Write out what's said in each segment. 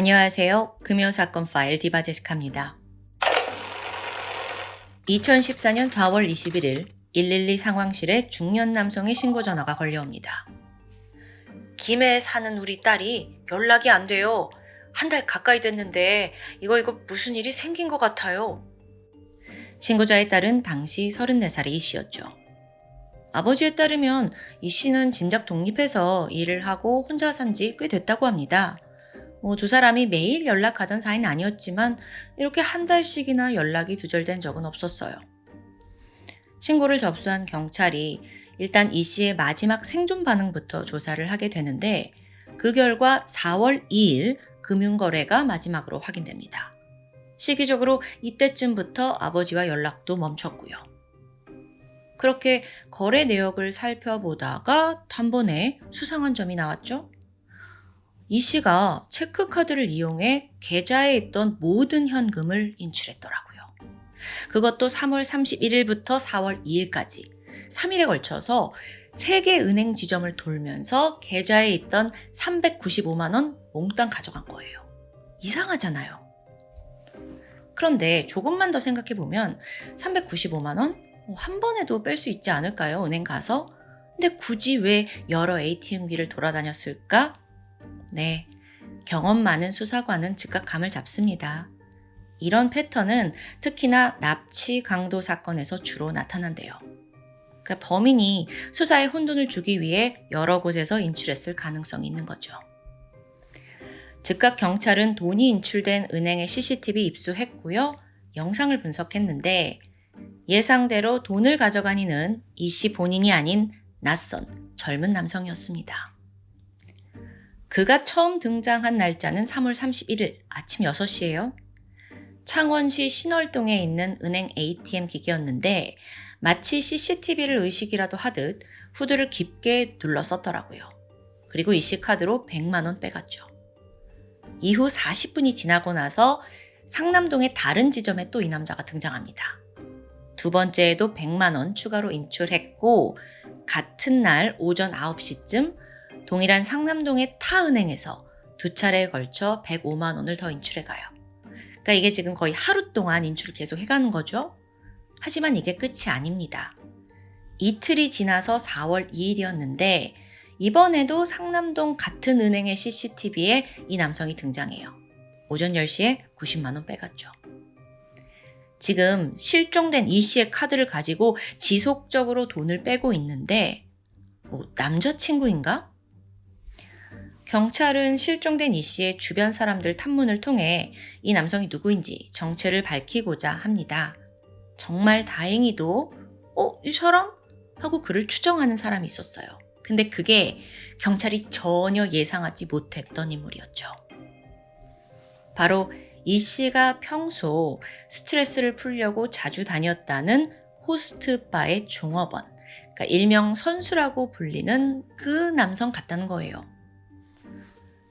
안녕하세요. 금요사건 파일 디바제시카입니다. 2014년 4월 21일 112 상황실에 중년 남성의 신고 전화가 걸려옵니다. 김해에 사는 우리 딸이 연락이 안 돼요. 한 달 가까이 됐는데 이거 무슨 일이 생긴 것 같아요. 신고자의 딸은 당시 34살의 이 씨였죠. 아버지에 따르면 이 씨는 진작 독립해서 일을 하고 혼자 산 지 꽤 됐다고 합니다. 두 사람이 매일 연락하던 사이는 아니었지만 이렇게 한 달씩이나 연락이 두절된 적은 없었어요. 신고를 접수한 경찰이 일단 이 씨의 마지막 생존 반응부터 조사를 하게 되는데 그 결과 4월 2일 금융거래가 마지막으로 확인됩니다. 시기적으로 이때쯤부터 아버지와 연락도 멈췄고요. 그렇게 거래 내역을 살펴보다가 단번에 수상한 점이 나왔죠. 이 씨가 체크카드를 이용해 계좌에 있던 모든 현금을 인출했더라고요. 그것도 3월 31일부터 4월 2일까지 3일에 걸쳐서 3개 은행 지점을 돌면서 계좌에 있던 395만 원 몽땅 가져간 거예요. 이상하잖아요. 그런데 조금만 더 생각해보면 395만 원? 한 번에도 뺄 수 있지 않을까요? 은행 가서? 근데 굳이 왜 여러 ATM기를 돌아다녔을까? 네, 경험 많은 수사관은 즉각 감을 잡습니다. 이런 패턴은 특히나 납치 강도 사건에서 주로 나타난대요. 그러니까 범인이 수사에 혼돈을 주기 위해 여러 곳에서 인출했을 가능성이 있는 거죠. 즉각 경찰은 돈이 인출된 은행의 CCTV 입수했고요. 영상을 분석했는데 예상대로 돈을 가져간 이는 이 씨 본인이 아닌 낯선 젊은 남성이었습니다. 그가 처음 등장한 날짜는 3월 31일 아침 6시예요. 창원시 신월동에 있는 은행 ATM 기계였는데 마치 CCTV를 의식이라도 하듯 후드를 깊게 둘러썼더라고요. 그리고 이 씨 카드로 100만 원 빼갔죠. 이후 40분이 지나고 나서 상남동의 다른 지점에 또 이 남자가 등장합니다. 두 번째에도 100만 원 추가로 인출했고 같은 날 오전 9시쯤 동일한 상남동의 타 은행에서 두 차례에 걸쳐 105만 원을 더 인출해가요. 그러니까 이게 지금 거의 하루 동안 인출을 계속 해가는 거죠. 하지만 이게 끝이 아닙니다. 이틀이 지나서 4월 2일이었는데 이번에도 상남동 같은 은행의 CCTV에 이 남성이 등장해요. 오전 10시에 90만 원 빼갔죠. 지금 실종된 이 씨의 카드를 가지고 지속적으로 돈을 빼고 있는데 남자친구인가? 경찰은 실종된 이 씨의 주변 사람들 탐문을 통해 이 남성이 누구인지 정체를 밝히고자 합니다. 정말 다행히도 이 사람? 하고 그를 추정하는 사람이 있었어요. 근데 그게 경찰이 전혀 예상하지 못했던 인물이었죠. 바로 이 씨가 평소 스트레스를 풀려고 자주 다녔다는 호스트바의 종업원, 그러니까 일명 선수라고 불리는 그 남성 같다는 거예요.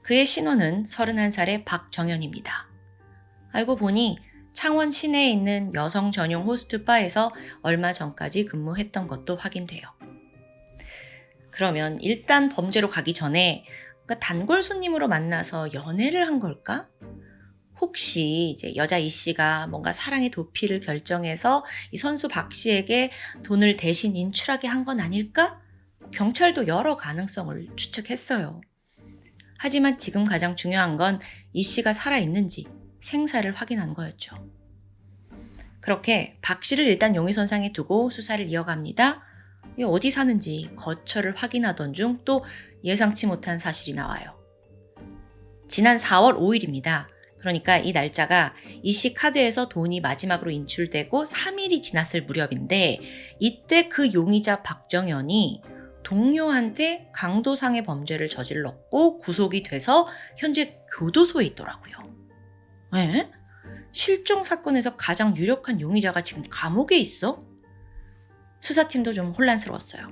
그의 신원은 31살의 박정현입니다. 알고 보니 창원 시내에 있는 여성 전용 호스트바에서 얼마 전까지 근무했던 것도 확인돼요. 그러면 일단 범죄로 가기 전에 단골 손님으로 만나서 연애를 한 걸까? 혹시 이제 여자 이 씨가 뭔가 사랑의 도피를 결정해서 이 선수 박 씨에게 돈을 대신 인출하게 한 건 아닐까? 경찰도 여러 가능성을 추측했어요. 하지만 지금 가장 중요한 건 이 씨가 살아있는지 생사를 확인한 거였죠. 그렇게 박 씨를 일단 용의선상에 두고 수사를 이어갑니다. 어디 사는지 거처를 확인하던 중 또 예상치 못한 사실이 나와요. 지난 4월 5일입니다. 그러니까 이 날짜가 이 씨 카드에서 돈이 마지막으로 인출되고 3일이 지났을 무렵인데 이때 그 용의자 박정현이 동료한테 강도상의 범죄를 저질렀고 구속이 돼서 현재 교도소에 있더라고요. 에? 실종 사건에서 가장 유력한 용의자가 지금 감옥에 있어? 수사팀도 좀 혼란스러웠어요.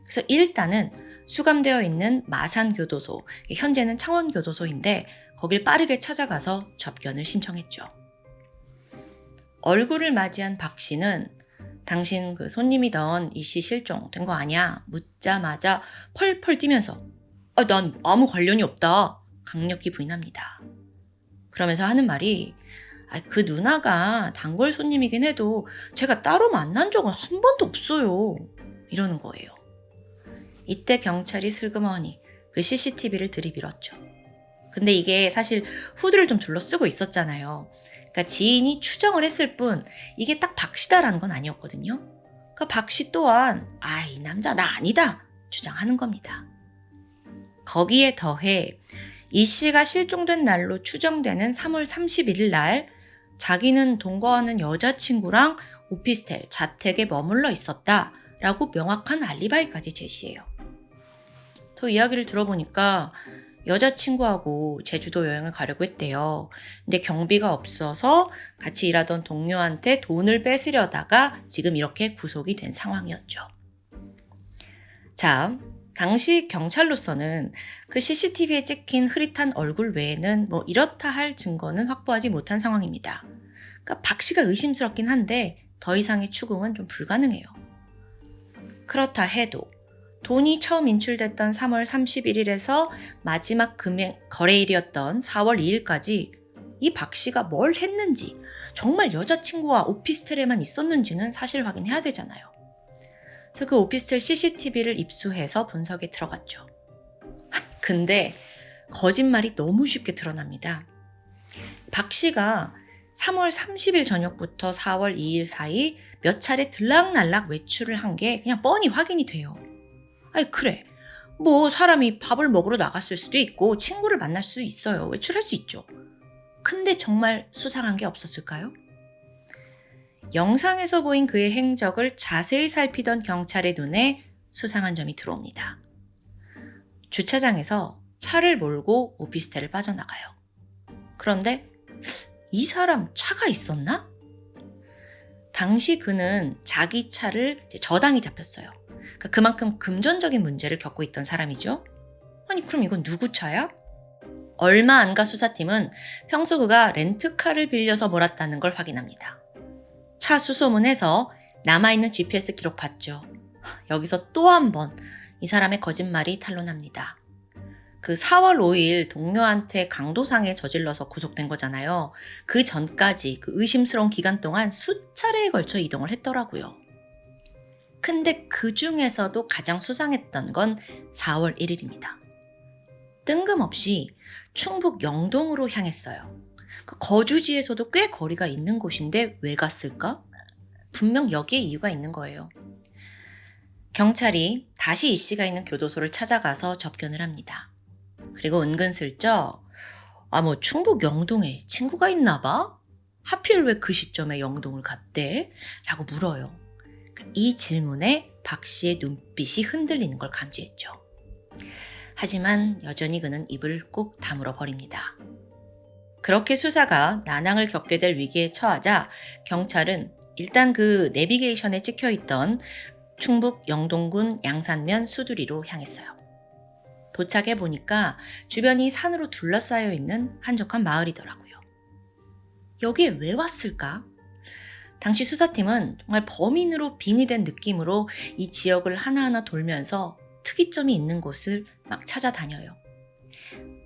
그래서 일단은 수감되어 있는 마산교도소, 현재는 창원교도소인데 거길 빠르게 찾아가서 접견을 신청했죠. 얼굴을 맞이한 박 씨는 당신 그 손님이던 이 씨 실종된 거 아니야? 묻자마자 펄펄 뛰면서 난 아무 관련이 없다. 강력히 부인합니다. 그러면서 하는 말이 그 누나가 단골 손님이긴 해도 제가 따로 만난 적은 한 번도 없어요. 이러는 거예요. 이때 경찰이 슬그머니 그 CCTV를 들이밀었죠. 근데 이게 사실 후드를 좀 둘러쓰고 있었잖아요. 그러니까 지인이 추정을 했을 뿐 이게 딱 박 씨다라는 건 아니었거든요. 그러니까 박 씨 또한 이 남자 나 아니다 주장하는 겁니다. 거기에 더해 이 씨가 실종된 날로 추정되는 3월 31일 날 자기는 동거하는 여자친구랑 오피스텔 자택에 머물러 있었다라고 명확한 알리바이까지 제시해요. 더 이야기를 들어보니까 여자친구하고 제주도 여행을 가려고 했대요. 근데 경비가 없어서 같이 일하던 동료한테 돈을 뺏으려다가 지금 이렇게 구속이 된 상황이었죠. 자, 당시 경찰로서는 그 CCTV에 찍힌 흐릿한 얼굴 외에는 이렇다 할 증거는 확보하지 못한 상황입니다. 그러니까 박 씨가 의심스럽긴 한데 더 이상의 추궁은 좀 불가능해요. 그렇다 해도 돈이 처음 인출됐던 3월 31일에서 마지막 금액 거래일이었던 4월 2일까지 이 박 씨가 뭘 했는지, 정말 여자친구와 오피스텔에만 있었는지는 사실 확인해야 되잖아요. 그래서 그 오피스텔 CCTV를 입수해서 분석에 들어갔죠. 근데 거짓말이 너무 쉽게 드러납니다. 박 씨가 3월 30일 저녁부터 4월 2일 사이 몇 차례 들락날락 외출을 한 게 그냥 뻔히 확인이 돼요. 그래. 사람이 밥을 먹으러 나갔을 수도 있고 친구를 만날 수 있어요. 외출할 수 있죠. 근데 정말 수상한 게 없었을까요? 영상에서 보인 그의 행적을 자세히 살피던 경찰의 눈에 수상한 점이 들어옵니다. 주차장에서 차를 몰고 오피스텔을 빠져나가요. 그런데 이 사람 차가 있었나? 당시 그는 자기 차를 저당이 잡혔어요. 그만큼 금전적인 문제를 겪고 있던 사람이죠. 그럼 이건 누구 차야? 얼마 안 가 수사팀은 평소 그가 렌트카를 빌려서 몰았다는 걸 확인합니다. 차 수소문해서 남아있는 GPS 기록 봤죠. 여기서 또 한 번 이 사람의 거짓말이 탄로납니다. 그 4월 5일 동료한테 강도상해 저질러서 구속된 거잖아요. 그 전까지 그 의심스러운 기간 동안 수차례에 걸쳐 이동을 했더라고요. 근데 그 중에서도 가장 수상했던 건 4월 1일입니다. 뜬금없이 충북 영동으로 향했어요. 거주지에서도 꽤 거리가 있는 곳인데 왜 갔을까? 분명 여기에 이유가 있는 거예요. 경찰이 다시 이 씨가 있는 교도소를 찾아가서 접견을 합니다. 그리고 은근슬쩍 충북 영동에 친구가 있나 봐? 하필 왜 그 시점에 영동을 갔대? 라고 물어요. 이 질문에 박 씨의 눈빛이 흔들리는 걸 감지했죠. 하지만 여전히 그는 입을 꾹 다물어 버립니다. 그렇게 수사가 난항을 겪게 될 위기에 처하자 경찰은 일단 그 내비게이션에 찍혀있던 충북 영동군 양산면 수두리로 향했어요. 도착해 보니까 주변이 산으로 둘러싸여 있는 한적한 마을이더라고요. 여기에 왜 왔을까? 당시 수사팀은 정말 범인으로 빙의된 느낌으로 이 지역을 하나하나 돌면서 특이점이 있는 곳을 막 찾아다녀요.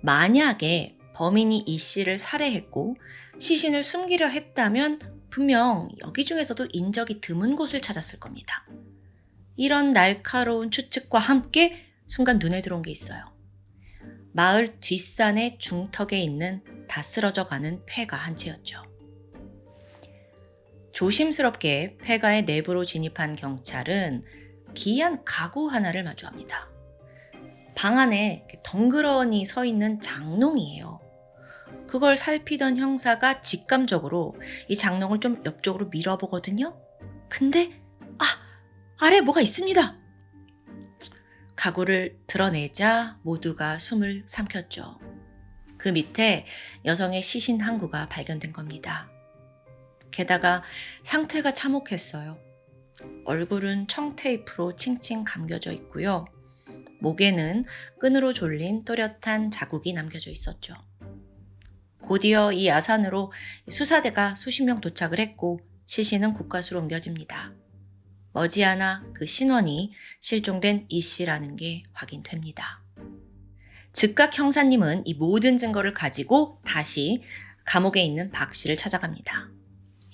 만약에 범인이 이 씨를 살해했고 시신을 숨기려 했다면 분명 여기 중에서도 인적이 드문 곳을 찾았을 겁니다. 이런 날카로운 추측과 함께 순간 눈에 들어온 게 있어요. 마을 뒷산의 중턱에 있는 다 쓰러져가는 폐가 한 채였죠. 조심스럽게 폐가의 내부로 진입한 경찰은 기이한 가구 하나를 마주합니다. 방 안에 덩그러니 서 있는 장롱이에요. 그걸 살피던 형사가 직감적으로 이 장롱을 좀 옆쪽으로 밀어보거든요. 근데 아래 뭐가 있습니다. 가구를 드러내자 모두가 숨을 삼켰죠. 그 밑에 여성의 시신 한 구가 발견된 겁니다. 게다가 상태가 참혹했어요. 얼굴은 청테이프로 칭칭 감겨져 있고요. 목에는 끈으로 졸린 또렷한 자국이 남겨져 있었죠. 곧이어 이 아산으로 수사대가 수십 명 도착을 했고 시신은 국과수로 옮겨집니다. 머지않아 그 신원이 실종된 이 씨라는 게 확인됩니다. 즉각 형사님은 이 모든 증거를 가지고 다시 감옥에 있는 박 씨를 찾아갑니다.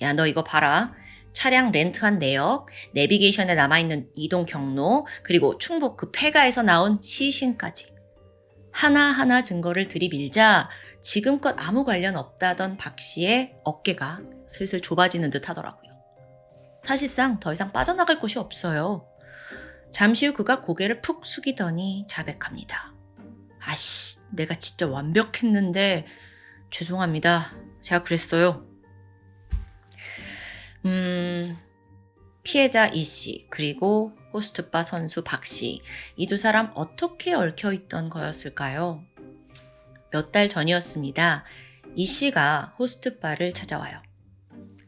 야, 너 이거 봐라. 차량 렌트한 내역, 내비게이션에 남아있는 이동 경로, 그리고 충북 그 폐가에서 나온 시신까지. 하나하나 증거를 들이밀자 지금껏 아무 관련 없다던 박 씨의 어깨가 슬슬 좁아지는 듯 하더라고요. 사실상 더 이상 빠져나갈 곳이 없어요. 잠시 후 그가 고개를 푹 숙이더니 자백합니다. 아씨, 내가 진짜 완벽했는데 죄송합니다. 제가 그랬어요. 피해자 이 씨 그리고 호스트바 선수 박 씨, 이 두 사람 어떻게 얽혀있던 거였을까요? 몇 달 전이었습니다. 이 씨가 호스트바를 찾아와요.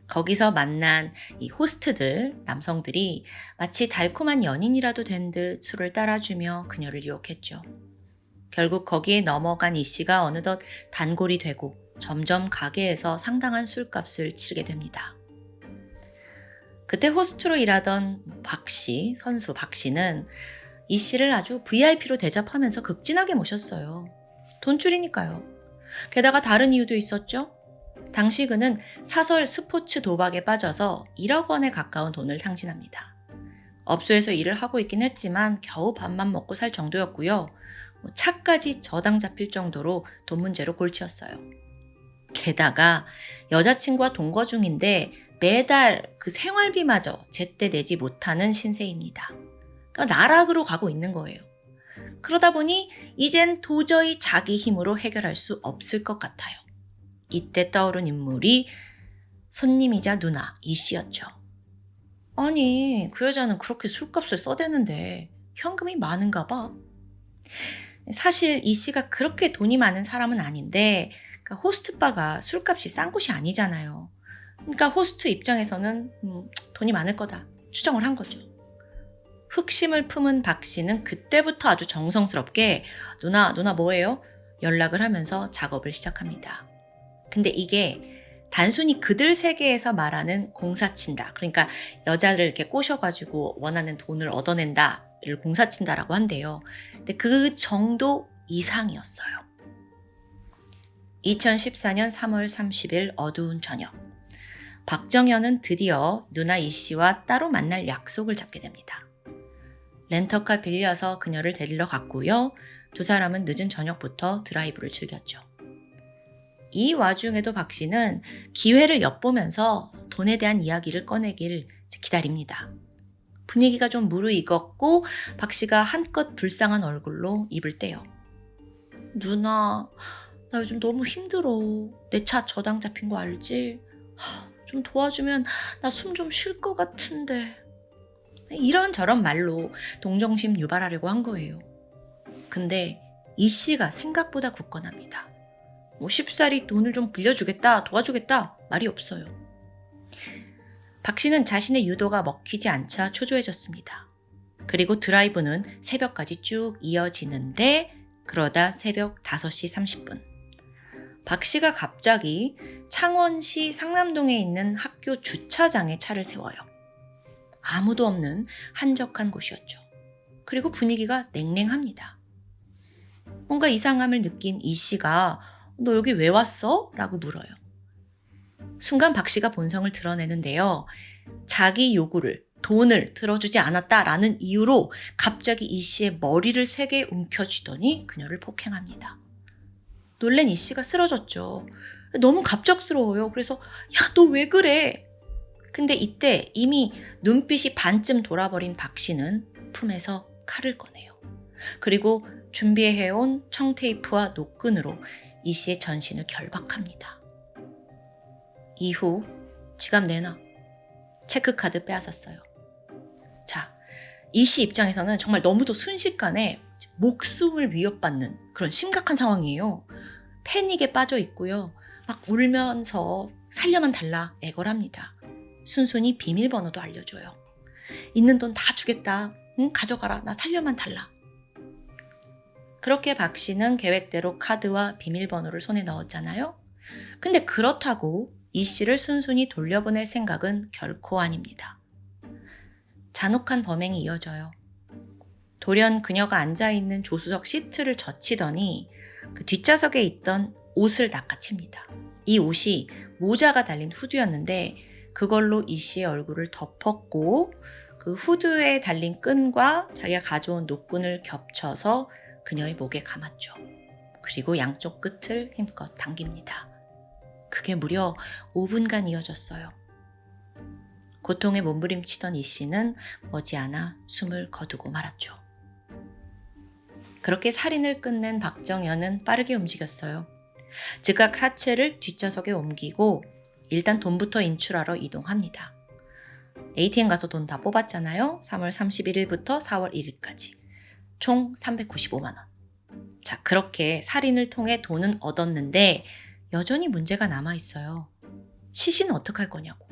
거기서 만난 이 호스트들, 남성들이 마치 달콤한 연인이라도 된 듯 술을 따라주며 그녀를 유혹했죠. 결국 거기에 넘어간 이 씨가 어느덧 단골이 되고 점점 가게에서 상당한 술값을 치르게 됩니다. 그때 호스트로 일하던 박 씨, 선수 박 씨는 이 씨를 아주 VIP로 대접하면서 극진하게 모셨어요. 돈줄이니까요. 게다가 다른 이유도 있었죠. 당시 그는 사설 스포츠 도박에 빠져서 1억 원에 가까운 돈을 상신합니다. 업소에서 일을 하고 있긴 했지만 겨우 밥만 먹고 살 정도였고요. 차까지 저당 잡힐 정도로 돈 문제로 골치였어요. 게다가 여자친구와 동거 중인데 매달 그 생활비마저 제때 내지 못하는 신세입니다. 그러니까 나락으로 가고 있는 거예요. 그러다 보니 이젠 도저히 자기 힘으로 해결할 수 없을 것 같아요. 이때 떠오른 인물이 손님이자 누나 이 씨였죠. 아니, 그 여자는 그렇게 술값을 써대는데 현금이 많은가 봐. 사실 이 씨가 그렇게 돈이 많은 사람은 아닌데 그러니까 호스트바가 술값이 싼 곳이 아니잖아요. 그러니까 호스트 입장에서는 돈이 많을 거다 추정을 한 거죠. 흑심을 품은 박 씨는 그때부터 아주 정성스럽게 누나 뭐예요? 연락을 하면서 작업을 시작합니다. 근데 이게 단순히 그들 세계에서 말하는 공사친다. 그러니까 여자를 이렇게 꼬셔가지고 원하는 돈을 얻어낸다를 공사친다라고 한대요. 근데 그 정도 이상이었어요. 2014년 3월 30일 어두운 저녁. 박정현은 드디어 누나 이 씨와 따로 만날 약속을 잡게 됩니다. 렌터카 빌려서 그녀를 데리러 갔고요. 두 사람은 늦은 저녁부터 드라이브를 즐겼죠. 이 와중에도 박 씨는 기회를 엿보면서 돈에 대한 이야기를 꺼내길 기다립니다. 분위기가 좀 무르익었고 박 씨가 한껏 불쌍한 얼굴로 입을 떼요. 누나, 나 요즘 너무 힘들어. 내 차 저당 잡힌 거 알지? 좀 도와주면 나 숨 좀 쉴 것 같은데. 이런저런 말로 동정심 유발하려고 한 거예요. 근데 이 씨가 생각보다 굳건합니다. 쉽사리 돈을 좀 빌려주겠다, 도와주겠다 말이 없어요. 박 씨는 자신의 유도가 먹히지 않자 초조해졌습니다. 그리고 드라이브는 새벽까지 쭉 이어지는데 그러다 새벽 5시 30분. 박 씨가 갑자기 창원시 상남동에 있는 학교 주차장에 차를 세워요. 아무도 없는 한적한 곳이었죠. 그리고 분위기가 냉랭합니다. 뭔가 이상함을 느낀 이 씨가 너 여기 왜 왔어? 라고 물어요. 순간 박 씨가 본성을 드러내는데요. 자기 요구를, 돈을 들어주지 않았다라는 이유로 갑자기 이 씨의 머리를 세게 움켜쥐더니 그녀를 폭행합니다. 놀란 이 씨가 쓰러졌죠. 너무 갑작스러워요. 그래서 야, 너 왜 그래? 근데 이때 이미 눈빛이 반쯤 돌아버린 박 씨는 품에서 칼을 꺼내요. 그리고 준비해온 청테이프와 노끈으로 이 씨의 전신을 결박합니다. 이후 지갑 내놔. 체크카드 빼앗았어요. 자, 이 씨 입장에서는 정말 너무도 순식간에 목숨을 위협받는 그런 심각한 상황이에요. 패닉에 빠져 있고요. 막 울면서 살려만 달라 애걸합니다. 순순히 비밀번호도 알려줘요. 있는 돈 다 주겠다. 응, 가져가라. 나 살려만 달라. 그렇게 박 씨는 계획대로 카드와 비밀번호를 손에 넣었잖아요. 근데 그렇다고 이 씨를 순순히 돌려보낼 생각은 결코 아닙니다. 잔혹한 범행이 이어져요. 돌연 그녀가 앉아있는 조수석 시트를 젖히더니 그 뒷좌석에 있던 옷을 낚아챕니다. 이 옷이 모자가 달린 후드였는데 그걸로 이 씨의 얼굴을 덮었고 그 후드에 달린 끈과 자기가 가져온 노끈을 겹쳐서 그녀의 목에 감았죠. 그리고 양쪽 끝을 힘껏 당깁니다. 그게 무려 5분간 이어졌어요. 고통에 몸부림치던 이 씨는 머지않아 숨을 거두고 말았죠. 그렇게 살인을 끝낸 박정현은 빠르게 움직였어요. 즉각 사체를 뒷좌석에 옮기고 일단 돈부터 인출하러 이동합니다. ATM 가서 돈 다 뽑았잖아요. 3월 31일부터 4월 1일까지. 총 395만 원. 자, 그렇게 살인을 통해 돈은 얻었는데 여전히 문제가 남아있어요. 시신은 어떡할 거냐고.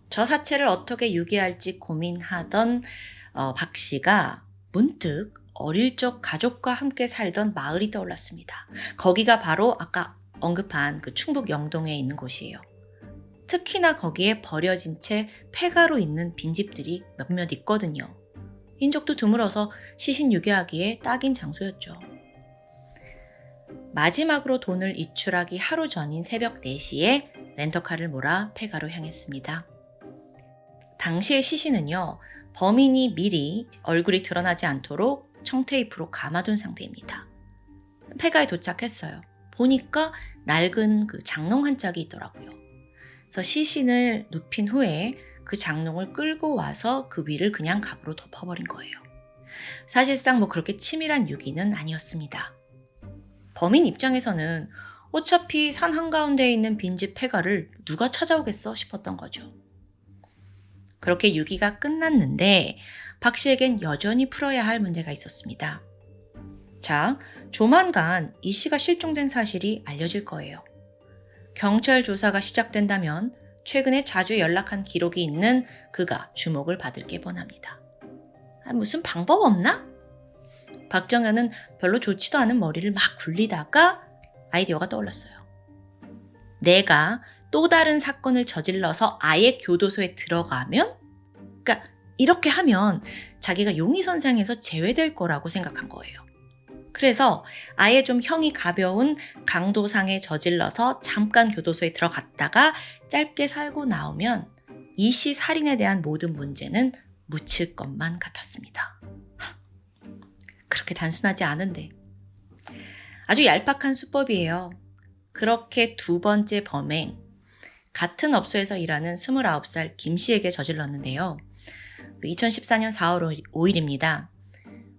저 사체를 어떻게 유기할지 고민하던 박 씨가 문득 어릴 적 가족과 함께 살던 마을이 떠올랐습니다. 거기가 바로 아까 언급한 그 충북 영동에 있는 곳이에요. 특히나 거기에 버려진 채 폐가로 있는 빈집들이 몇몇 있거든요. 인적도 드물어서 시신 유기하기에 딱인 장소였죠. 마지막으로 돈을 이출하기 하루 전인 새벽 4시에 렌터카를 몰아 폐가로 향했습니다. 당시의 시신은요, 범인이 미리 얼굴이 드러나지 않도록 청테이프로 감아둔 상태입니다. 폐가에 도착했어요. 보니까 낡은 그 장롱 한 짝이 있더라고요. 그래서 시신을 눕힌 후에 그 장롱을 끌고 와서 그 위를 그냥 각으로 덮어버린 거예요. 사실상 그렇게 치밀한 유기는 아니었습니다. 범인 입장에서는 어차피 산 한가운데에 있는 빈집 폐가를 누가 찾아오겠어 싶었던 거죠. 그렇게 유기가 끝났는데 박 씨에겐 여전히 풀어야 할 문제가 있었습니다. 자, 조만간 이 씨가 실종된 사실이 알려질 거예요. 경찰 조사가 시작된다면 최근에 자주 연락한 기록이 있는 그가 주목을 받을 게 뻔합니다. 무슨 방법 없나? 박정현은 별로 좋지도 않은 머리를 막 굴리다가 아이디어가 떠올랐어요. 내가 또 다른 사건을 저질러서 아예 교도소에 들어가면, 그러니까 이렇게 하면 자기가 용의선상에서 제외될 거라고 생각한 거예요. 그래서 아예 좀 형이 가벼운 강도상에 저질러서 잠깐 교도소에 들어갔다가 짧게 살고 나오면 이 씨 살인에 대한 모든 문제는 묻힐 것만 같았습니다. 그렇게 단순하지 않은데. 아주 얄팍한 수법이에요. 그렇게 두 번째 범행, 같은 업소에서 일하는 29살 김 씨에게 저질렀는데요. 2014년 4월 5일입니다.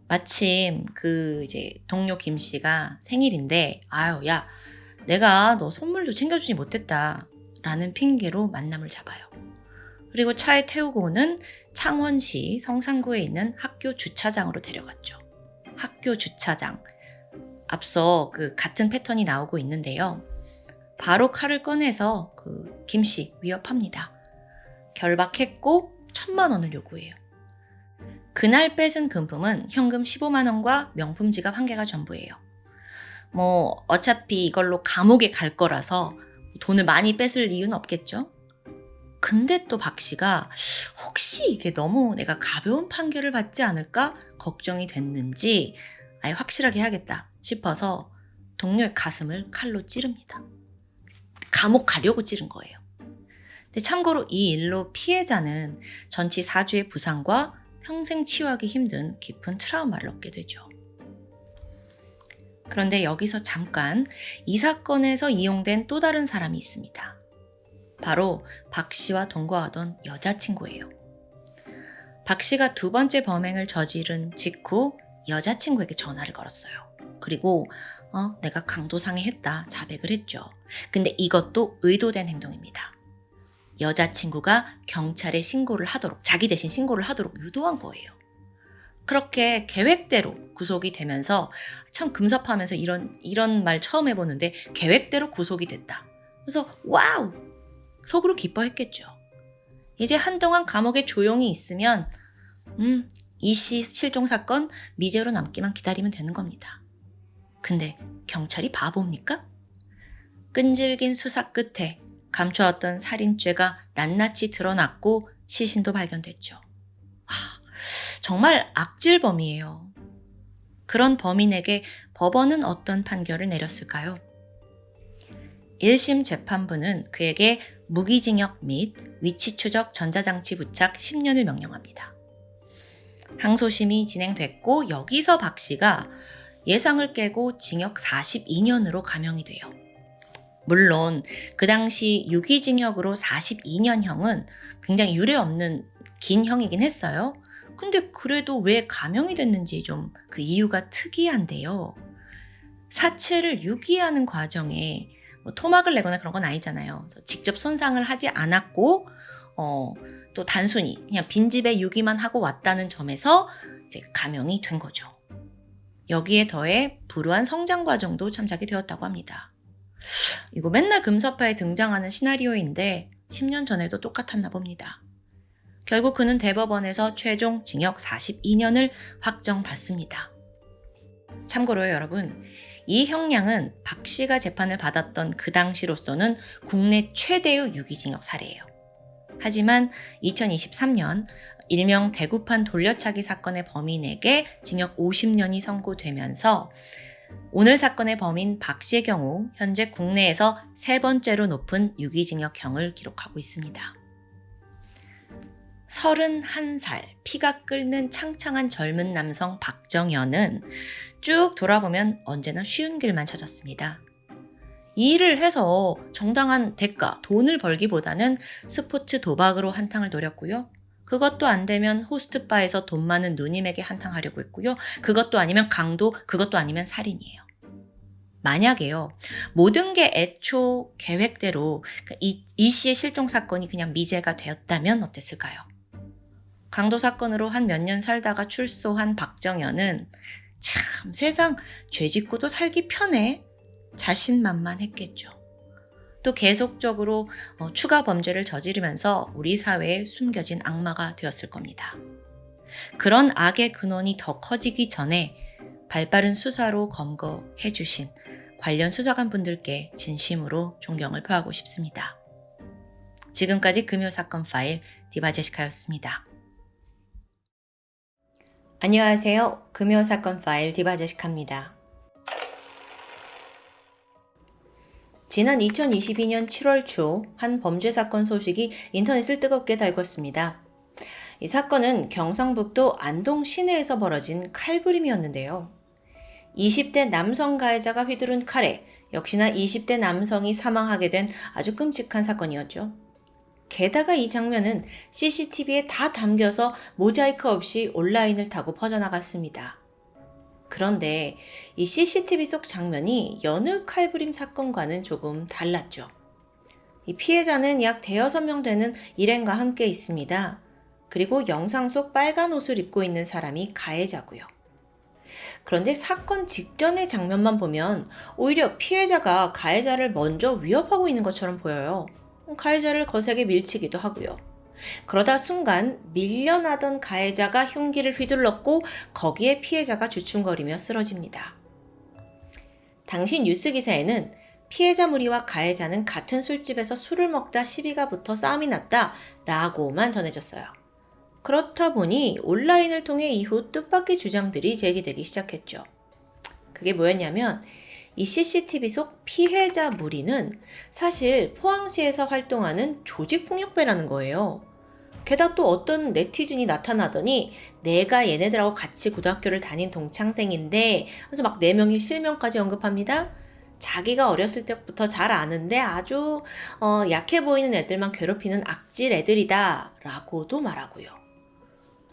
마침 이제 동료 김 씨가 생일인데, 야, 내가 너 선물도 챙겨주지 못했다 라는 핑계로 만남을 잡아요. 그리고 차에 태우고는 창원시 성산구에 있는 학교 주차장으로 데려갔죠. 학교 주차장. 앞서 같은 패턴이 나오고 있는데요. 바로 칼을 꺼내서 김 씨 위협합니다. 결박했고 1,000만 원을 요구해요. 그날 뺏은 금품은 현금 15만 원과 명품 지갑 1개가 전부예요. 어차피 이걸로 감옥에 갈 거라서 돈을 많이 뺏을 이유는 없겠죠? 근데 또 박 씨가 혹시 이게 너무 내가 가벼운 판결을 받지 않을까 걱정이 됐는지 아예 확실하게 해야겠다 싶어서 동료의 가슴을 칼로 찌릅니다. 감옥 가려고 찌른 거예요. 근데 참고로 이 일로 피해자는 전치 4주의 부상과 평생 치유하기 힘든 깊은 트라우마를 얻게 되죠. 그런데 여기서 잠깐 이 사건에서 이용된 또 다른 사람이 있습니다. 바로 박 씨와 동거하던 여자친구예요. 박 씨가 두 번째 범행을 저지른 직후 여자친구에게 전화를 걸었어요. 그리고 내가 강도상해 했다 자백을 했죠. 근데 이것도 의도된 행동입니다. 여자친구가 경찰에 신고를 하도록, 자기 대신 신고를 하도록 유도한 거예요. 그렇게 계획대로 구속이 되면서 참 금섭하면서 이런 말 처음 해보는데 계획대로 구속이 됐다. 그래서 와우! 속으로 기뻐했겠죠. 이제 한동안 감옥에 조용히 있으면 이 씨 실종 사건 미제로 남기만 기다리면 되는 겁니다. 근데 경찰이 바보입니까? 끈질긴 수사 끝에 감춰왔던 살인죄가 낱낱이 드러났고 시신도 발견됐죠. 정말 악질범이에요. 그런 범인에게 법원은 어떤 판결을 내렸을까요? 1심 재판부는 그에게 무기징역 및 위치 추적 전자장치 부착 10년을 명령합니다. 항소심이 진행됐고 여기서 박 씨가 예상을 깨고 징역 42년으로 감형이 돼요. 물론 그 당시 유기징역으로 42년형은 굉장히 유례없는 긴 형이긴 했어요. 근데 그래도 왜 감형이 됐는지 좀 그 이유가 특이한데요. 사체를 유기하는 과정에 뭐 토막을 내거나 그런 건 아니잖아요. 직접 손상을 하지 않았고 또 단순히 그냥 빈집에 유기만 하고 왔다는 점에서 이제 감형이 된 거죠. 여기에 더해 불우한 성장 과정도 참작이 되었다고 합니다. 이거 맨날 금서파에 등장하는 시나리오인데 10년 전에도 똑같았나 봅니다. 결국 그는 대법원에서 최종 징역 42년을 확정받습니다. 참고로요, 여러분. 이 형량은 박 씨가 재판을 받았던 그 당시로서는 국내 최대의 유기징역 사례예요. 하지만 2023년 일명 대구판 돌려차기 사건의 범인에게 징역 50년이 선고되면서 오늘 사건의 범인 박 씨의 경우 현재 국내에서 세 번째로 높은 유기징역형을 기록하고 있습니다. 31살 피가 끓는 창창한 젊은 남성 박정현은 쭉 돌아보면 언제나 쉬운 길만 찾았습니다. 이 일을 해서 정당한 대가, 돈을 벌기보다는 스포츠 도박으로 한탕을 노렸고요. 그것도 안 되면 호스트바에서 돈 많은 누님에게 한탕하려고 했고요. 그것도 아니면 강도, 그것도 아니면 살인이에요. 만약에요, 모든 게 애초 계획대로 이 씨의 실종 사건이 그냥 미제가 되었다면 어땠을까요? 강도 사건으로 한 몇 년 살다가 출소한 박정현은 참 세상 죄짓고도 살기 편해 자신만만했겠죠. 또 계속적으로 추가 범죄를 저지르면서 우리 사회에 숨겨진 악마가 되었을 겁니다. 그런 악의 근원이 더 커지기 전에 발빠른 수사로 검거해 주신 관련 수사관분들께 진심으로 존경을 표하고 싶습니다. 지금까지 금요사건 파일 디바제시카였습니다. 안녕하세요. 금요사건 파일 디바제시카입니다. 지난 2022년 7월 초 한 범죄 사건 소식이 인터넷을 뜨겁게 달궜습니다. 이 사건은 경상북도 안동 시내에서 벌어진 칼부림이었는데요. 20대 남성 가해자가 휘두른 칼에 역시나 20대 남성이 사망하게 된 아주 끔찍한 사건이었죠. 게다가 이 장면은 CCTV에 다 담겨서 모자이크 없이 온라인을 타고 퍼져나갔습니다. 그런데 이 CCTV 속 장면이 여느 칼부림 사건과는 조금 달랐죠. 이 피해자는 약 5명 되는 일행과 함께 있습니다. 그리고 영상 속 빨간 옷을 입고 있는 사람이 가해자고요. 그런데 사건 직전의 장면만 보면 오히려 피해자가 가해자를 먼저 위협하고 있는 것처럼 보여요. 가해자를 거세게 밀치기도 하고요. 그러다 순간 밀려나던 가해자가 흉기를 휘둘렀고 거기에 피해자가 주춤거리며 쓰러집니다. 당시 뉴스 기사에는 피해자 무리와 가해자는 같은 술집에서 술을 먹다 시비가 붙어 싸움이 났다 라고만 전해졌어요. 그렇다 보니 온라인을 통해 이후 뜻밖의 주장들이 제기되기 시작했죠. 그게 뭐였냐면 이 CCTV 속 피해자 무리는 사실 포항시에서 활동하는 조직폭력배라는 거예요. 게다가 또 어떤 네티즌이 나타나더니 내가 얘네들하고 같이 고등학교를 다닌 동창생인데 그래서 막 4명이 실명까지 언급합니다. 자기가 어렸을 때부터 잘 아는데 아주 약해 보이는 애들만 괴롭히는 악질 애들이다 라고도 말하고요.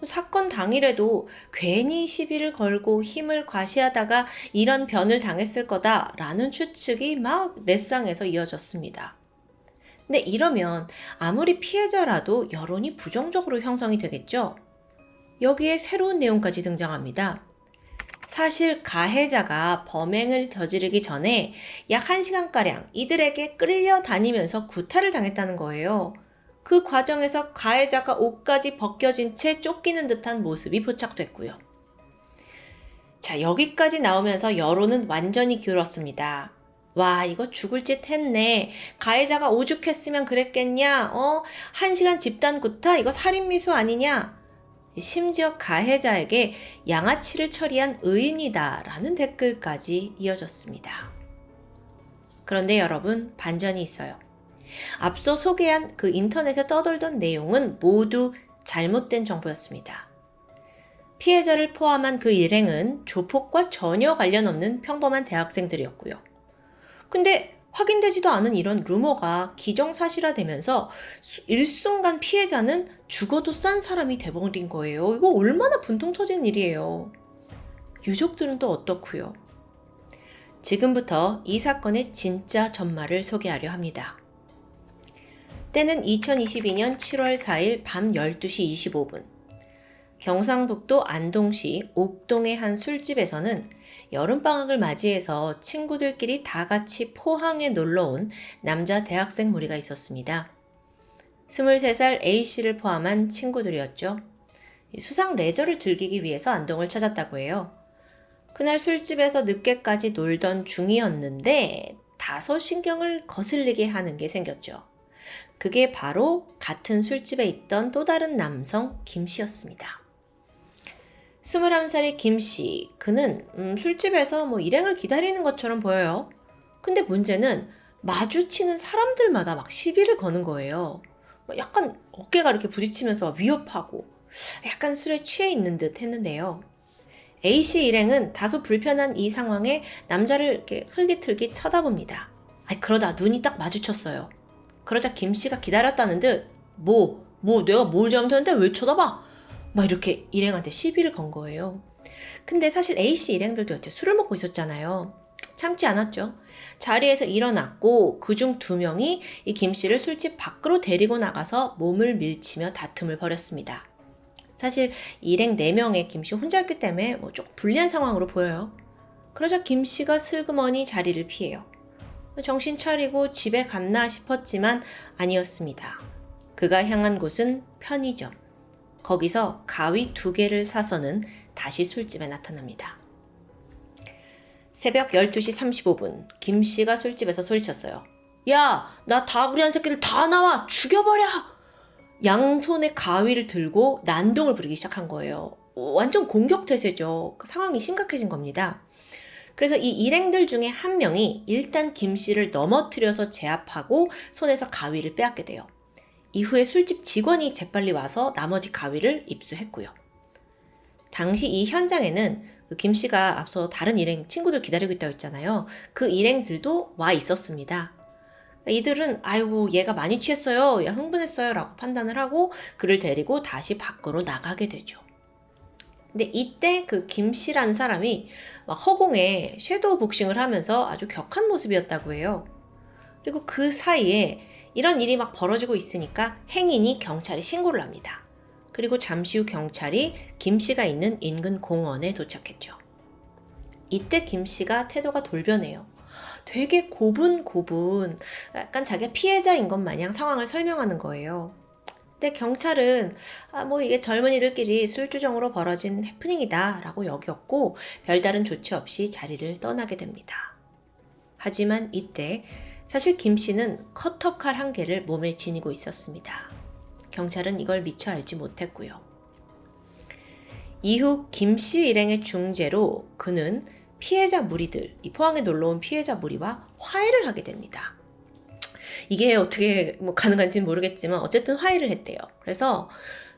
사건 당일에도 괜히 시비를 걸고 힘을 과시하다가 이런 변을 당했을 거다라는 추측이 막 넷상에서 이어졌습니다. 근데 이러면 아무리 피해자라도 여론이 부정적으로 형성이 되겠죠? 여기에 새로운 내용까지 등장합니다. 사실 가해자가 범행을 저지르기 전에 약 1시간가량 이들에게 끌려다니면서 구타를 당했다는 거예요. 그 과정에서 가해자가 옷까지 벗겨진 채 쫓기는 듯한 모습이 포착됐고요. 자, 여기까지 나오면서 여론은 완전히 기울었습니다. 와, 이거 죽을 짓 했네. 가해자가 오죽했으면 그랬겠냐? 1시간 집단 구타? 이거 살인미수 아니냐? 심지어 가해자에게 양아치를 처리한 의인이다 라는 댓글까지 이어졌습니다. 그런데 여러분, 반전이 있어요. 앞서 소개한 그 인터넷에 떠돌던 내용은 모두 잘못된 정보였습니다. 피해자를 포함한 그 일행은 조폭과 전혀 관련 없는 평범한 대학생들이었고요. 근데 확인되지도 않은 이런 루머가 기정사실화되면서 일순간 피해자는 죽어도 싼 사람이 돼버린 거예요. 이거 얼마나 분통 터지는 일이에요. 유족들은 또 어떻고요? 지금부터 이 사건의 진짜 전말을 소개하려 합니다. 때는 2022년 7월 4일 밤 12시 25분. 경상북도 안동시 옥동의 한 술집에서는 여름방학을 맞이해서 친구들끼리 다 같이 포항에 놀러온 남자 대학생 무리가 있었습니다. 23살 A씨를 포함한 친구들이었죠. 수상 레저를 즐기기 위해서 안동을 찾았다고 해요. 그날 술집에서 늦게까지 놀던 중이었는데 다소 신경을 거슬리게 하는 게 생겼죠. 그게 바로 같은 술집에 있던 또 다른 남성 김씨였습니다. 21살의 김씨, 그는 술집에서 일행을 기다리는 것처럼 보여요. 근데 문제는 마주치는 사람들마다 막 시비를 거는 거예요. 약간 어깨가 이렇게 부딪히면서 위협하고 약간 술에 취해 있는 듯 했는데요. A씨 일행은 다소 불편한 이 상황에 남자를 이렇게 흘깃흘깃 쳐다봅니다. 그러다 눈이 딱 마주쳤어요. 그러자 김씨가 기다렸다는 듯 내가 뭘 잘못했는데 왜 쳐다봐? 막 이렇게 일행한테 시비를 건 거예요. 근데 사실 A씨 일행들도 여태 술을 먹고 있었잖아요. 참지 않았죠. 자리에서 일어났고 그중 2명이 이 김씨를 술집 밖으로 데리고 나가서 몸을 밀치며 다툼을 벌였습니다. 사실 일행 4명의 김씨 혼자였기 때문에 조금 불리한 상황으로 보여요. 그러자 김씨가 슬그머니 자리를 피해요. 정신 차리고 집에 갔나 싶었지만 아니었습니다. 그가 향한 곳은 편의점. 거기서 가위 2개를 사서는 다시 술집에 나타납니다. 새벽 12시 35분 김씨가 술집에서 소리쳤어요. 야, 나 다구리한 새끼들 다 나와! 죽여버려! 양손에 가위를 들고 난동을 부리기 시작한 거예요. 완전 공격태세죠. 상황이 심각해진 겁니다. 그래서 이 일행들 중에 한 명이 일단 김씨를 넘어뜨려서 제압하고 손에서 가위를 빼앗게 돼요. 이후에 술집 직원이 재빨리 와서 나머지 가위를 입수했고요. 당시 이 현장에는 김씨가 앞서 다른 일행 친구들 기다리고 있다고 했잖아요. 그 일행들도 와 있었습니다. 이들은 아이고 얘가 많이 취했어요, 야 흥분했어요 라고 판단을 하고 그를 데리고 다시 밖으로 나가게 되죠. 근데 이때 그 김씨라는 사람이 막 허공에 섀도우 복싱을 하면서 아주 격한 모습이었다고 해요. 그리고 그 사이에 이런 일이 막 벌어지고 있으니까 행인이 경찰에 신고를 합니다. 그리고 잠시 후 경찰이 김씨가 있는 인근 공원에 도착했죠. 이때 김씨가 태도가 돌변해요. 되게 고분고분, 약간 자기가 피해자인 것 마냥 상황을 설명하는 거예요. 근데 경찰은 이게 젊은이들끼리 술주정으로 벌어진 해프닝이다 라고 여겼고 별다른 조치 없이 자리를 떠나게 됩니다. 하지만 이때 사실 김씨는 커터칼 1개를 몸에 지니고 있었습니다. 경찰은 이걸 미처 알지 못했고요. 이후 김씨 일행의 중재로 그는 피해자 무리들, 이 포항에 놀러온 피해자 무리와 화해를 하게 됩니다. 이게 어떻게 가능한지는 모르겠지만 어쨌든 화해를 했대요. 그래서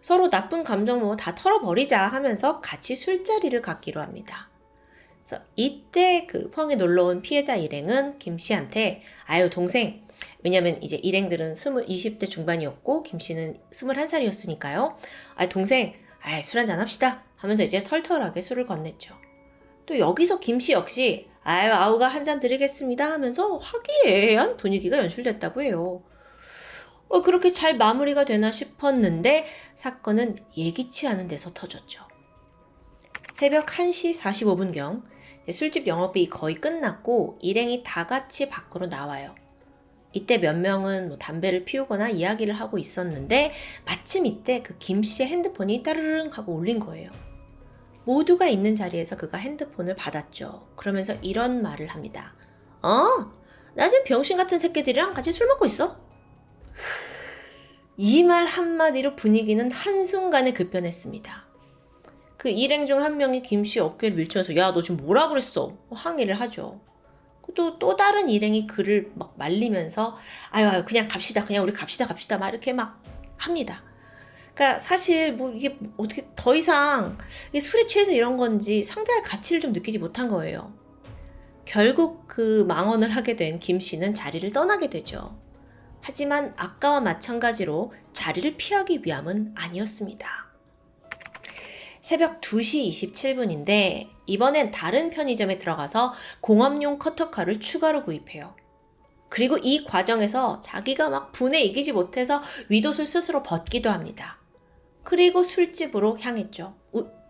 서로 나쁜 감정 다 털어버리자 하면서 같이 술자리를 갖기로 합니다. 그래서 이때 그 포항에 놀러온 피해자 일행은 김씨한테 아유 동생, 왜냐면 이제 일행들은 20대 중반이었고 김씨는 21살이었으니까요. 동생, 술 한잔 합시다 하면서 이제 털털하게 술을 건넸죠. 또 여기서 김씨 역시 아우가 한 잔 드리겠습니다 하면서 화기애애한 분위기가 연출됐다고 해요. 그렇게 잘 마무리가 되나 싶었는데 사건은 예기치 않은 데서 터졌죠. 새벽 1시 45분경 술집 영업이 거의 끝났고 일행이 다 같이 밖으로 나와요. 이때 몇 명은 담배를 피우거나 이야기를 하고 있었는데 마침 이때 그 김씨의 핸드폰이 따르릉 하고 울린 거예요. 모두가 있는 자리에서 그가 핸드폰을 받았죠. 그러면서 이런 말을 합니다. 나 지금 병신 같은 새끼들이랑 같이 술 먹고 있어? 이 말 한마디로 분위기는 한순간에 급변했습니다. 그 일행 중 한 명이 김씨 어깨를 밀쳐서 야, 너 지금 뭐라 그랬어? 항의를 하죠. 또 다른 일행이 그를 막 말리면서 아유 그냥 갑시다. 그냥 우리 갑시다. 막 이렇게 막 합니다. 그러니까 사실 뭐 이게 어떻게 더 이상 이게 술에 취해서 이런 건지 상대할 가치를 좀 느끼지 못한 거예요. 결국 그 망언을 하게 된 김 씨는 자리를 떠나게 되죠. 하지만 아까와 마찬가지로 자리를 피하기 위함은 아니었습니다. 새벽 2시 27분인데 이번엔 다른 편의점에 들어가서 공업용 커터칼을 추가로 구입해요. 그리고 이 과정에서 자기가 막 분에 이기지 못해서 윗옷을 스스로 벗기도 합니다. 그리고 술집으로 향했죠.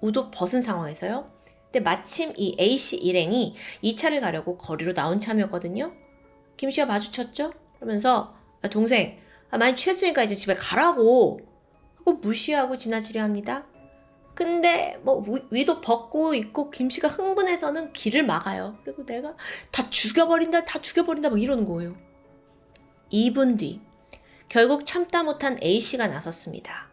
우도 벗은 상황에서요. 근데 마침 이 A씨 일행이 이 차를 가려고 거리로 나온 참이었거든요. 김씨와 마주쳤죠. 그러면서 동생 많이 취했으니까 이제 집에 가라고 하고 무시하고 지나치려 합니다. 근데 뭐 위도 벗고 있고 김씨가 흥분해서는 길을 막아요. 그리고 내가 다 죽여버린다 막 이러는 거예요. 2분 뒤 결국 참다 못한 A씨가 나섰습니다.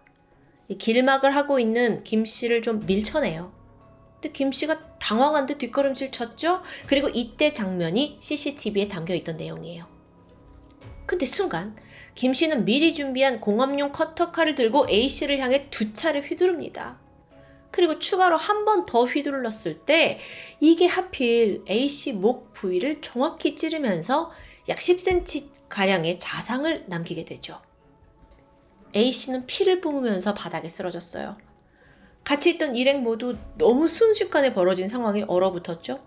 길막을 하고 있는 김씨를 좀 밀쳐내요. 근데 김씨가 당황한 듯 뒷걸음질 쳤죠. 그리고 이때 장면이 CCTV에 담겨있던 내용이에요. 근데 순간 김씨는 미리 준비한 공업용 커터칼을 들고 A씨를 향해 2차례 휘두릅니다. 그리고 추가로 한 번 더 휘둘렀을 때 이게 하필 A씨 목 부위를 정확히 찌르면서 약 10cm가량의 자상을 남기게 되죠. A씨는 피를 뿜으면서 바닥에 쓰러졌어요. 같이 있던 일행 모두 너무 순식간에 벌어진 상황에 얼어붙었죠.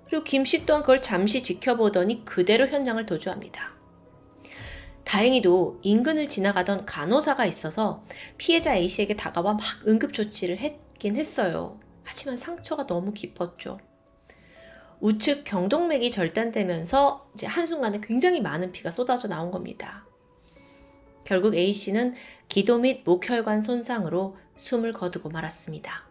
그리고 김씨 또한 그걸 잠시 지켜보더니 그대로 현장을 도주합니다. 다행히도 인근을 지나가던 간호사가 있어서 피해자 A씨에게 다가와 막 응급조치를 했긴 했어요. 하지만 상처가 너무 깊었죠. 우측 경동맥이 절단되면서 이제 한순간에 굉장히 많은 피가 쏟아져 나온 겁니다. 결국 A씨는 기도 및 목혈관 손상으로 숨을 거두고 말았습니다.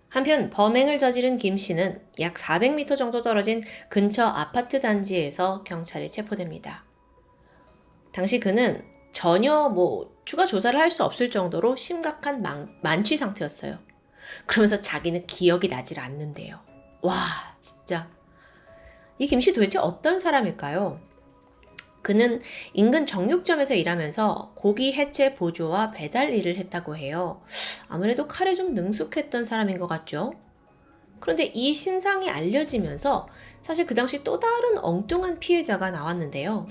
한편 범행을 저지른 김씨는 약 400m 정도 떨어진 근처 아파트 단지에서 경찰에 체포됩니다. 당시 그는 전혀 추가 조사를 할 수 없을 정도로 심각한 만취 상태였어요. 그러면서 자기는 기억이 나질 않는데요. 와, 진짜. 이 김씨 도대체 어떤 사람일까요? 그는 인근 정육점에서 일하면서 고기 해체 보조와 배달 일을 했다고 해요. 아무래도 칼에 좀 능숙했던 사람인 것 같죠? 그런데 이 신상이 알려지면서 사실 그 당시 또 다른 엉뚱한 피해자가 나왔는데요.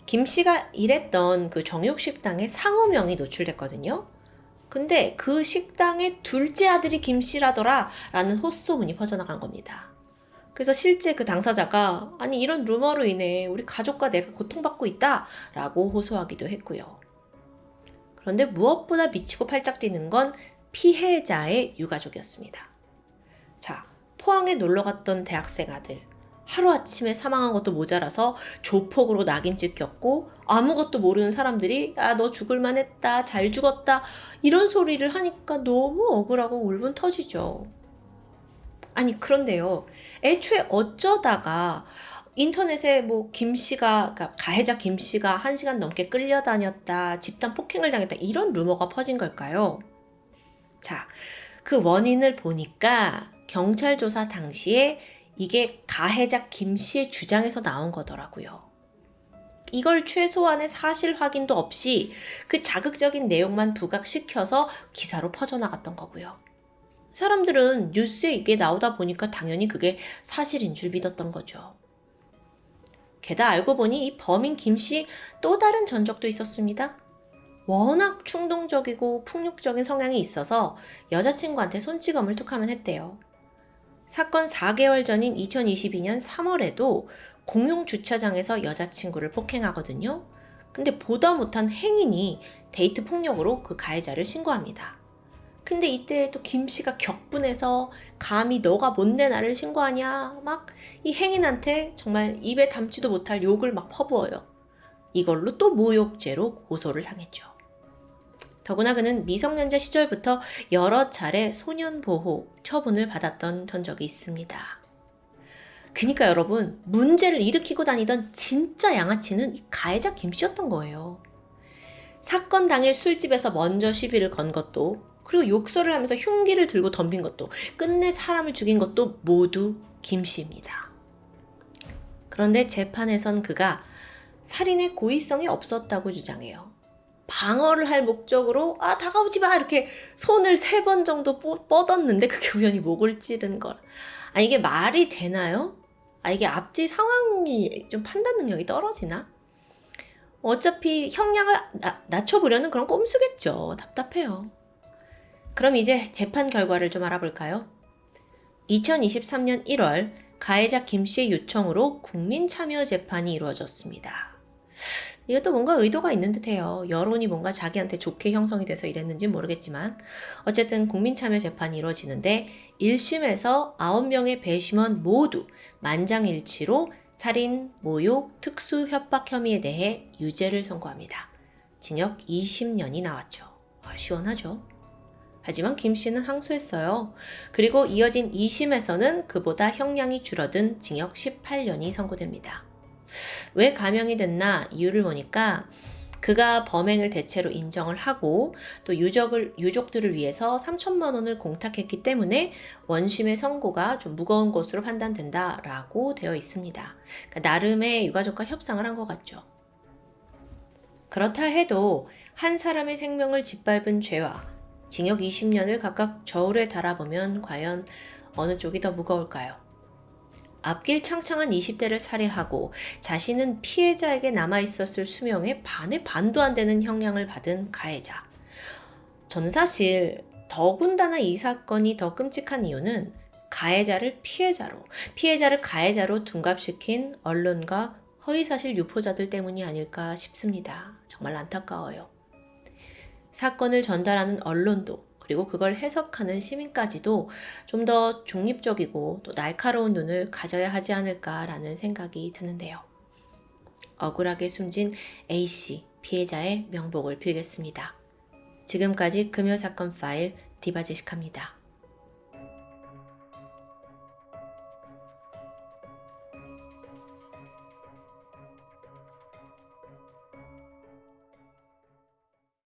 김 씨가 일했던 그 정육식당의 상호명이 노출됐거든요. 근데 그 식당의 둘째 아들이 김 씨라더라 라는 헛소문이 퍼져나간 겁니다. 그래서 실제 그 당사자가 아니 이런 루머로 인해 우리 가족과 내가 고통받고 있다 라고 호소하기도 했고요. 그런데 무엇보다 미치고 팔짝 뛰는 건 피해자의 유가족이었습니다. 자, 포항에 놀러갔던 대학생 아들 하루아침에 사망한 것도 모자라서 조폭으로 낙인 찍혔고 아무것도 모르는 사람들이 야, 너 죽을만 했다, 잘 죽었다 이런 소리를 하니까 너무 억울하고 울분 터지죠. 아니 그런데요. 애초에 어쩌다가 인터넷에 김씨가 그러니까 가해자 김씨가 1시간 넘게 끌려다녔다, 집단 폭행을 당했다 이런 루머가 퍼진 걸까요? 자, 그 원인을 보니까 경찰 조사 당시에 이게 가해자 김씨의 주장에서 나온 거더라고요. 이걸 최소한의 사실 확인도 없이 그 자극적인 내용만 부각시켜서 기사로 퍼져나갔던 거고요. 사람들은 뉴스에 이게 나오다 보니까 당연히 그게 사실인 줄 믿었던 거죠. 게다가 알고 보니 이 범인 김씨 또 다른 전적도 있었습니다. 워낙 충동적이고 폭력적인 성향이 있어서 여자친구한테 손찌검을 툭하면 했대요. 사건 4개월 전인 2022년 3월에도 공용 주차장에서 여자친구를 폭행하거든요. 근데 보다 못한 행인이 데이트 폭력으로 그 가해자를 신고합니다. 근데 이때 또 김씨가 격분해서 감히 너가 뭔데 나를 신고하냐 막 이 행인한테 정말 입에 담지도 못할 욕을 막 퍼부어요. 이걸로 또 모욕죄로 고소를 당했죠. 더구나 그는 미성년자 시절부터 여러 차례 소년보호 처분을 받았던 전적이 있습니다. 그러니까 여러분 문제를 일으키고 다니던 진짜 양아치는 이 가해자 김씨였던 거예요. 사건 당일 술집에서 먼저 시비를 건 것도 그리고 욕설을 하면서 흉기를 들고 덤빈 것도, 끝내 사람을 죽인 것도 모두 김 씨입니다. 그런데 재판에선 그가 살인의 고의성이 없었다고 주장해요. 방어를 할 목적으로 다가오지 마 이렇게 손을 3번 정도 뻗었는데 그게 우연히 목을 찌른 걸. 이게 말이 되나요? 이게 앞뒤 상황이 좀 판단 능력이 떨어지나? 어차피 형량을 낮춰보려는 그런 꼼수겠죠. 답답해요. 그럼 이제 재판 결과를 좀 알아볼까요? 2023년 1월 가해자 김 씨의 요청으로 국민참여 재판이 이루어졌습니다. 이것도 뭔가 의도가 있는 듯해요. 여론이 뭔가 자기한테 좋게 형성이 돼서 이랬는지 모르겠지만 어쨌든 국민참여 재판이 이루어지는데 1심에서 9명의 배심원 모두 만장일치로 살인, 모욕, 특수 협박 혐의에 대해 유죄를 선고합니다. 징역 20년이 나왔죠. 시원하죠? 하지만 김 씨는 항소했어요. 그리고 이어진 2심에서는 그보다 형량이 줄어든 징역 18년이 선고됩니다. 왜 감형이 됐나 이유를 보니까 그가 범행을 대체로 인정을 하고 또 유족들을 위해서 3천만 원을 공탁했기 때문에 원심의 선고가 좀 무거운 것으로 판단된다라고 되어 있습니다. 그러니까 나름의 유가족과 협상을 한 것 같죠. 그렇다 해도 한 사람의 생명을 짓밟은 죄와 징역 20년을 각각 저울에 달아보면 과연 어느 쪽이 더 무거울까요? 앞길 창창한 20대를 살해하고 자신은 피해자에게 남아있었을 수명의 반의 반도 안 되는 형량을 받은 가해자. 저는 사실 더군다나 이 사건이 더 끔찍한 이유는 가해자를 피해자를 가해자로 둔갑시킨 언론과 허위사실 유포자들 때문이 아닐까 싶습니다. 정말 안타까워요. 사건을 전달하는 언론도 그리고 그걸 해석하는 시민까지도 좀 더 중립적이고 또 날카로운 눈을 가져야 하지 않을까라는 생각이 드는데요. 억울하게 숨진 A씨 피해자의 명복을 빌겠습니다. 지금까지 금요사건 파일 디바제시카입니다.